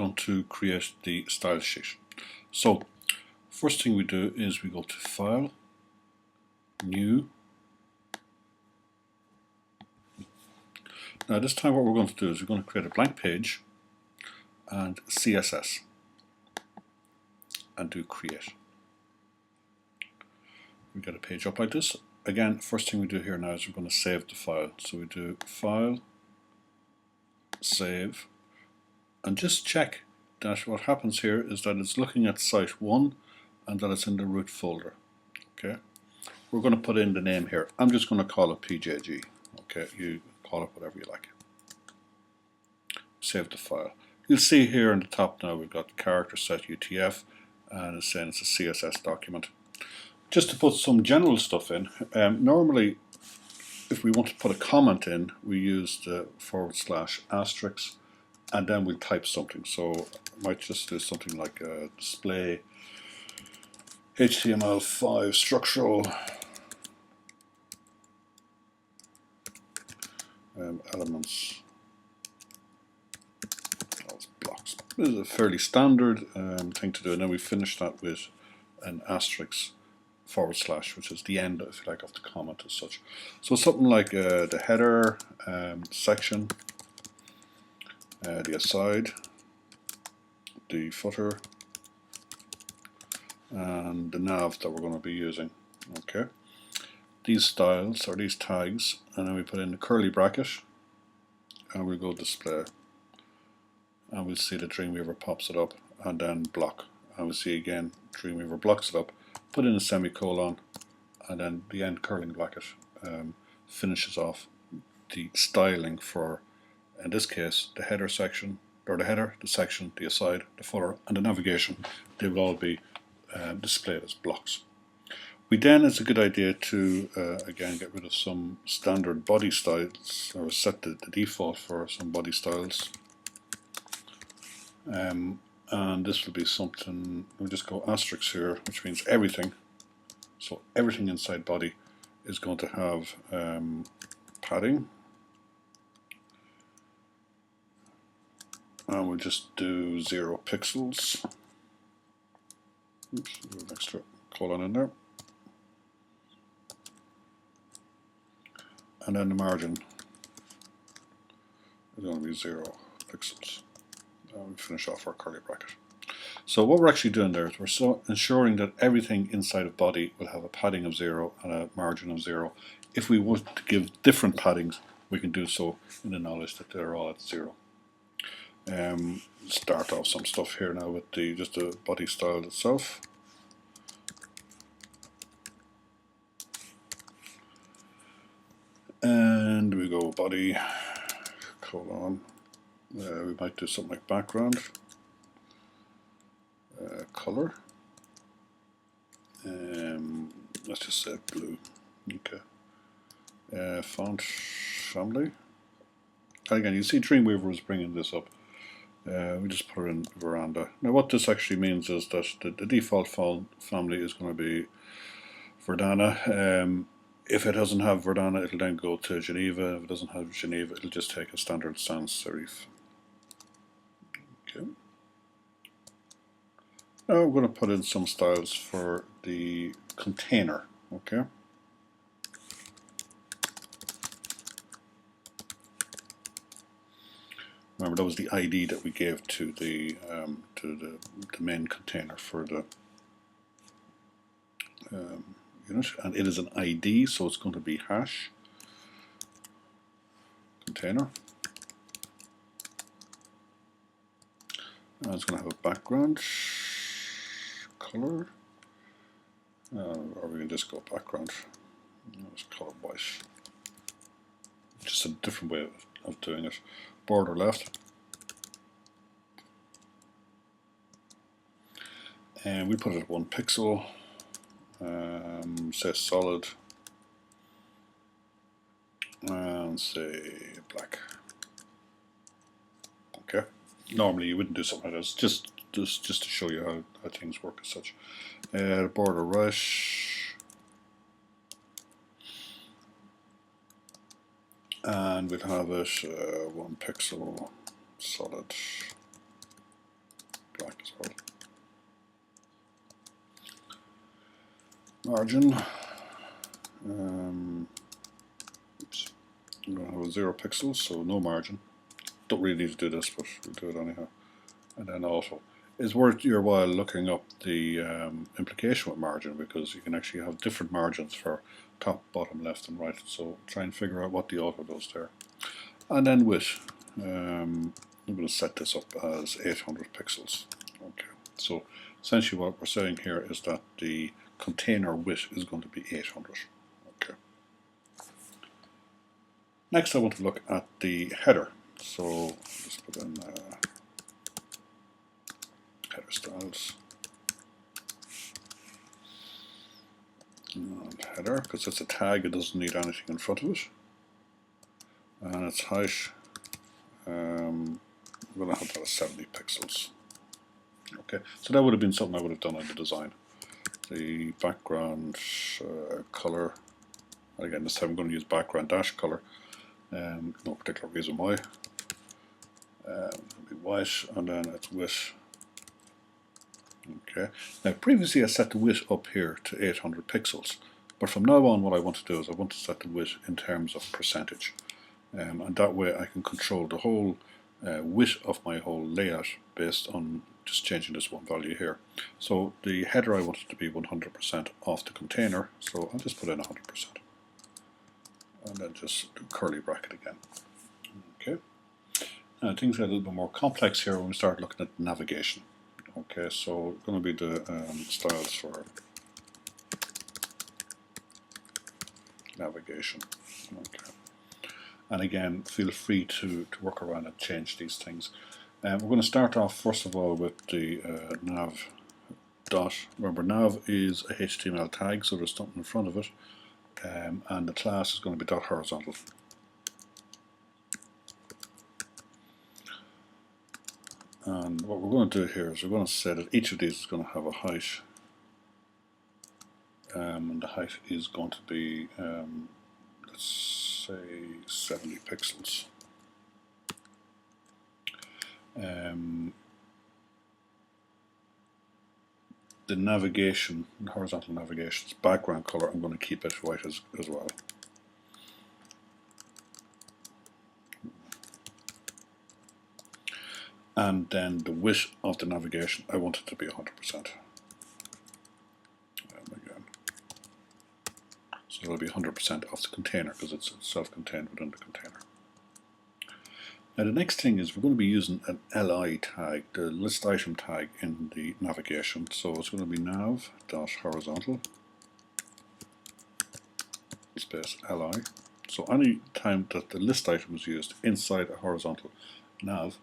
going to create the style sheet. So first thing we do is we go to File, New. Now this time what we're going to do is we're going to create a blank page and CSS and do create. We get a page up like this. Again, first thing we do here now is we're going to save the file. So we do File, Save, and just check that what happens here is that it's looking at site 1 and that it's in the root folder. Okay, we're going to put in the name here. I'm just going to call it PJG. Okay, you call it whatever you like. Save the file. You'll see here in the top now we've got character set UTF and it's saying it's a CSS document. Just to put some general stuff in, normally if we want to put a comment in, we use the /* and then we'll type something. So I might just do something like display HTML5 structural elements as blocks. This is a fairly standard thing to do, and then we finish that with an asterisk /, which is the end, if you like, of the comment as such. So something like the header section, the aside, the footer, and the nav that we're going to be using. Okay, these styles or these tags, and then we put in the curly bracket, and we go display, and we'll see the Dreamweaver pops it up, and then block, and we'll see again Dreamweaver blocks it up. Put in a semicolon, and then the end curling bracket finishes off the styling for, in this case, the header section, or the header, the section, the aside, the footer, and the navigation. They will all be displayed as blocks. We then, it's a good idea to again get rid of some standard body styles, or set the default for some body styles. And this will be something, we'll just go asterisk here, which means everything. So everything inside body is going to have padding. And we'll just do 0 pixels. Oops, an extra colon in there. And then the margin is going to be 0 pixels. We finish off our curly bracket. So what we're actually doing there is we're ensuring that everything inside of body will have a padding of 0 and a margin of 0. If we want to give different paddings, we can do so in the knowledge that they're all at 0. Start off some stuff here now with just the body style itself. And we go body, colon. We might do something like background, color, let's just say blue. Okay. Font family. And again, you see Dreamweaver was bringing this up. We just put it in Veranda. Now what this actually means is that the default family is going to be Verdana. If it doesn't have Verdana, it'll then go to Geneva. If it doesn't have Geneva, it'll just take a standard sans serif. Okay. Now we're going to put in some styles for the container. Okay. Remember, that was the ID that we gave to the main container for the unit, and it is an ID, so it's going to be hash container. And it's going to have a background color, or we can just go background. Let's color white. Just a different way of doing it. Border left, and we put it at 1 pixel. Say solid, and say black. Okay. Normally you wouldn't do something like this, just to show you how things work as such. Border right, and we'll have it 1 pixel solid. black as well. Margin. Oops. I'm going to have a 0 pixels, so no margin. Don't really need to do this, but we'll do it anyhow. And then auto. It's worth your while looking up the implication with margin, because you can actually have different margins for top, bottom, left and right. So try and figure out what the auto does there. And then width. I'm going to set this up as 800 pixels. Okay. So essentially what we're saying here is that the container width is going to be 800. Okay. Next I want to look at the header. So let's put in header styles. And header, because it's a tag, it doesn't need anything in front of it. And its height, I'm going to have that as 70 pixels. Okay, so that would have been something I would have done in the design. The background color, again this time I'm going to use background dash color, no particular reason why. It'll be white, and then it's width. Okay, now previously I set the width up here to 800 pixels, but from now on what I want to do is I want to set the width in terms of percentage, and that way I can control the whole width of my whole layout based on just changing this one value here. So the header I want it to be 100% off the container, so I'll just put in 100%, and then just do curly bracket again. Okay, now things get a little bit more complex here when we start looking at navigation. Okay, so going to be the styles for navigation. Okay, and again, feel free to work around and change these things. We're going to start off first of all with the nav dot. Remember, nav is a HTML tag, so there's something in front of it, and the class is going to be dot horizontal. And what we're going to do here is we're going to say that each of these is going to have a height, and the height is going to be, let's say, 70 pixels. The navigation, the horizontal navigation's background color, I'm going to keep it white as well. And then the width of the navigation, I want it to be 100%. Again. So it'll be 100% of the container because it's self-contained within the container. Now the next thing is we're going to be using an li tag, the list item tag in the navigation. So it's going to be nav.horizontal space li. So any time that the list item is used inside a horizontal nav,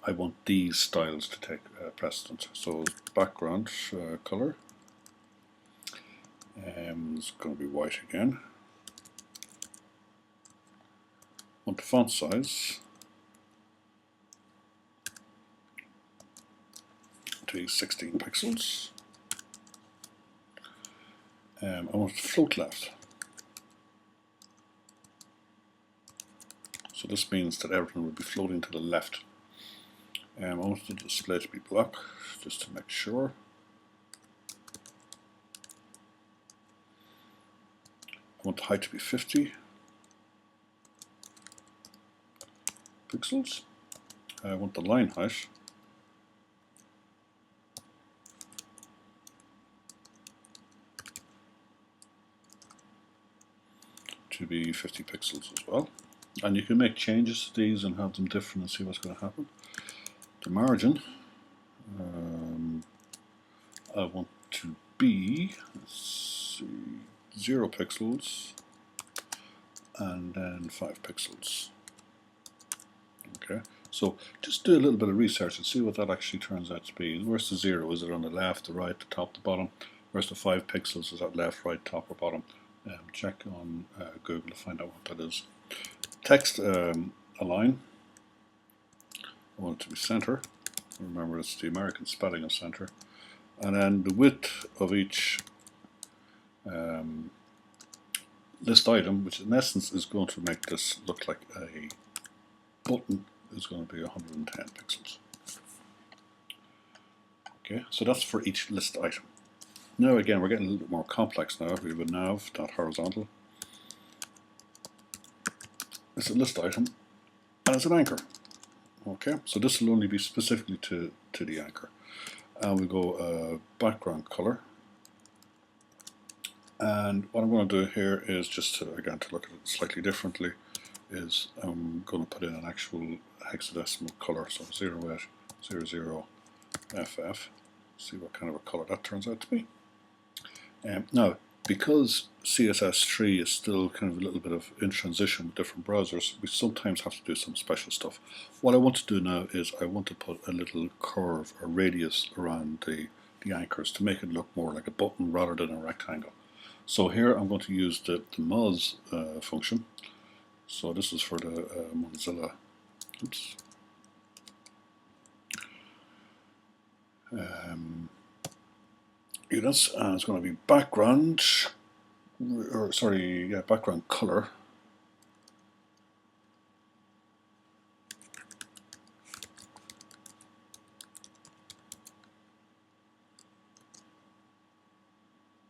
I want these styles to take precedence. So background color, it's going to be white again. I want the font size to be 16 pixels. I want it to float left. So this means that everything will be floating to the left. I want the display to be black, just to make sure. I want the height to be 50 pixels. I want the line height to be 50 pixels as well. And you can make changes to these and have them different and see what's going to happen. The margin, I want to be, let's see, 0 pixels and then 5 pixels. Okay, so just do a little bit of research and see what that actually turns out to be. Where's the 0? Is it on the left, the right, the top, the bottom? Where's the 5 pixels? Is that left, right, top, or bottom? Check on Google to find out what that is. Text align, I want it to be center. Remember, it's the American spelling of center. And then the width of each list item, which in essence is going to make this look like a button, is going to be 110 pixels. Okay, so that's for each list item. Now again, we're getting a little bit more complex now. We have a nav.horizontal. It's a list item, and it's an anchor. Okay, so this will only be specifically to the anchor. And we go background color. And what I'm going to do here is just to, again, to look at it slightly differently, is I'm going to put in an actual hexadecimal color, so 0800FF. See what kind of a color that turns out to be. Now, because CSS3 is still kind of a little bit of in transition with different browsers, we sometimes have to do some special stuff. What I want to do now is I want to put a little curve or radius around the anchors to make it look more like a button rather than a rectangle. So here I'm going to use the Moz function. So this is for the Mozilla. Oops. Units, and it's going to be background, or sorry, yeah, background color.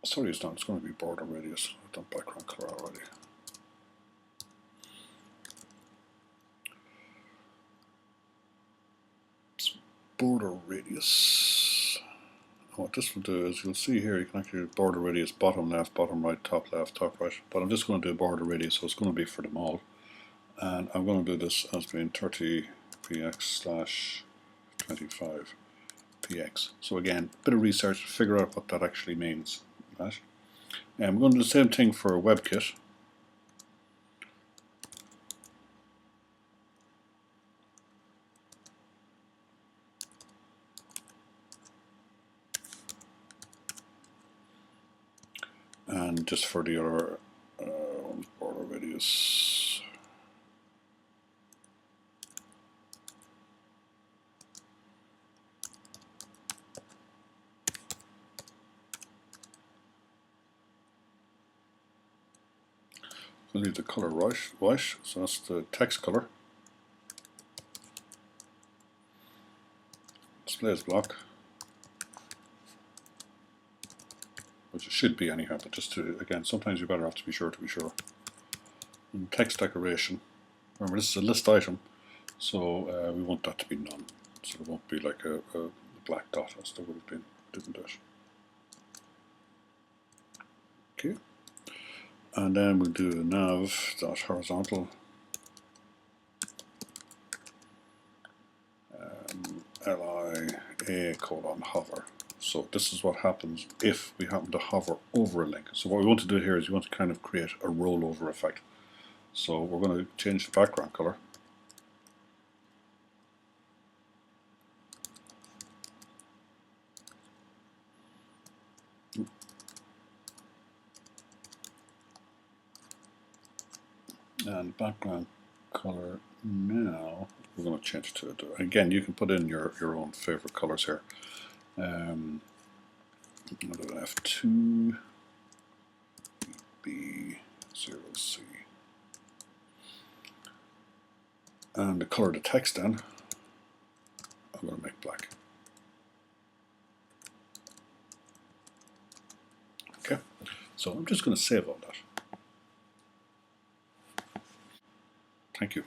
Sorry, it's not. It's going to be border radius. I've done background color already. It's border radius. What this will do is, you'll see here, you can actually do border radius bottom left, top right, top right. But I'm just going to do border radius, so it's going to be for them all. And I'm going to do this as being 30 px/25 px. So again, a bit of research to figure out what that actually means. Right? And we're going to do the same thing for WebKit. And just for the other border radius. We'll leave the color white, so that's the text color. Displays block, which it should be anyhow, but just to, again, sometimes you better have to be sure. And text decoration, remember this is a list item, so we want that to be none, so it won't be like a black dot as there would have been, didn't it? Okay, and then we'll do a nav.horizontal lia::hover. So this is what happens if we happen to hover over a link. So what we want to do here is we want to kind of create a rollover effect. So we're going to change the background color. And background color now, we're going to change it to, again, you can put in your own favorite colors here. I'll do an F2, B0C. And the color of the text then, I'm going to make black. Okay, so I'm just going to save all that. Thank you.